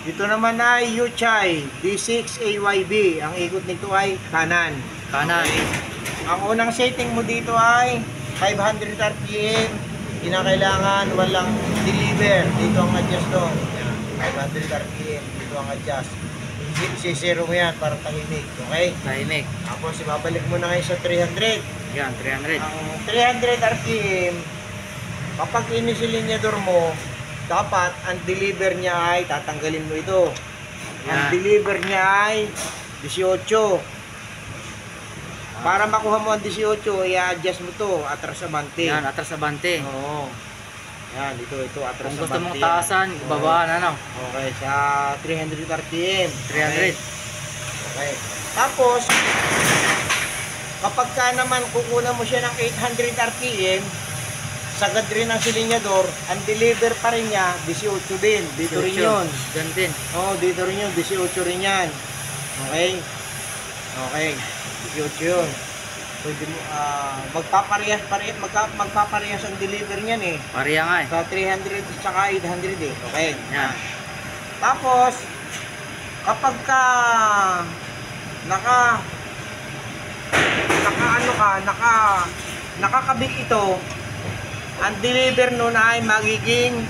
Ito naman ay Yuchai D6 AYB. Ang ikot nito ay kanan. Kanan. Okay. Ang unang setting mo dito ay 500 RPM. Kinakailangan walang deliver. Dito ang adjust to. 500 RPM. Dito ang adjust. Zero mo yan para tahimik. Okay? Tahimik. Tapos ibabalik mo na ngayon sa 300. Yan, 300. Ang 300 RPM, kapag inisilinyador mo, dapat ang deliver niya ay tatanggalin mo ito. Ang Yan. deliver niya ay 18. Para makuha mo ang 18, i-adjust mo to, atras abante. Yan, atras abante. Oo. Yan, ito, atras Kung gusto abante mong yan. taasan, Oo. babaan ano. Okay, sa 300 RPM. 300. Okay. Tapos, kapag ka naman kukunan mo siya ng 800 RPM, sagad rin ang silinyador, ang deliver pa rin niya, 18 din. Dito rin yun. Gan din. Oo, dito rin yun, 18 rin yan. Okay? Okay, 18 yun. Pwede mo, magpaparehas ang deliver niyan eh. Pareha nga eh. Sa 300 at saka 800 eh. Okay? Yan. Tapos, kapag ka nakakabit ito, ang deliver nun ay magiging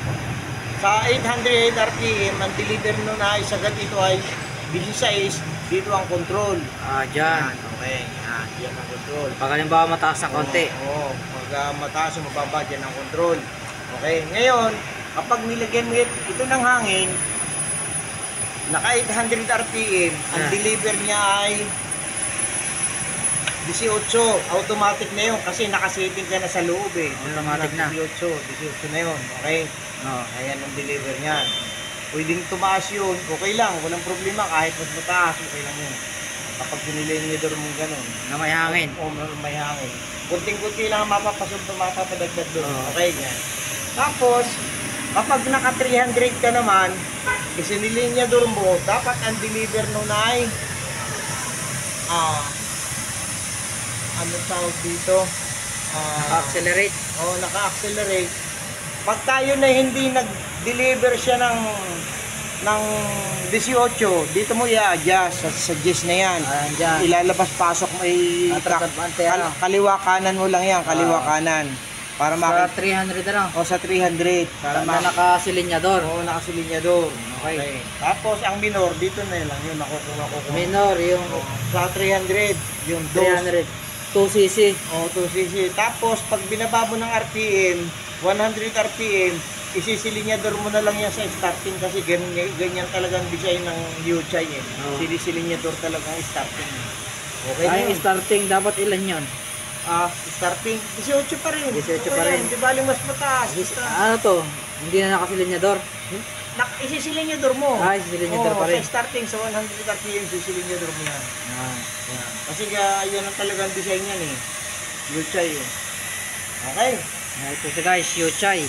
sa 800 RPM, ang deliver nun ay sagad ito ay 16, dito ang control. Dyan. Okay, yan ang control. Pag halimbawa mataas ng konti. Oo, pag mataas o mababa, dyan ang control. Okay, ngayon, kapag nilagyan mo ito ng hangin, naka 800 RPM, ang deliver niya ay 18, automatic na yun kasi nakasetting ka na sa loob eh. Automatic na. 18 na yun, okay? Oo. Ayan ang deliver niyan. Pwedeng tumaas yun, okay lang, walang problema, kahit mas mataas, okay lang yun. Kapag pinilinyador mong ganun. Na may hangin. O may hangin. Kunting-kunti lang ang mapapadagdag doon. Okay, yan. Tapos, kapag naka 300 ka naman, isinilinyador mo, dapat ang deliver nun ay ano tawag dito? Accelerate. Naka-accelerate. Pag tayo na hindi nag-deliver siya ng 18, dito mo i-adjust sa gis na yan. Dyan. Ilalabas pasok may Atras abante, ano? kaliwa kanan mo lang yan, kaliwa kanan. Para Sa 300 na lang. o sa 300 para Na nakasilinyador. nakasilinyador. Okay. Tapos ang minor dito na lang yun nakukuha ko. Minor yung Sa 300 yung 300. 2cc. 2cc. Tapos pag binaba mo ng RPM, 100 RPM, isisilinyador mo na lang yan sa starting kasi ganyan talagang design ng Yuchai eh. Silisilinyador talaga ang starting. Okay na Ay, yun. starting dapat ilan yon? Starting 18 pa rin. 18 pa rin. Di bali mas mataas. Ano to? Hindi na nakasilinyador. Isisilinyador mo. Isisilinyador pa rin. Sa starting sa 100 RPM, isisilinyador mo yan. Yan. Kasi yan ang talagang design yan eh. Yuchai eh. Okay. Ito siya guys, Yuchai.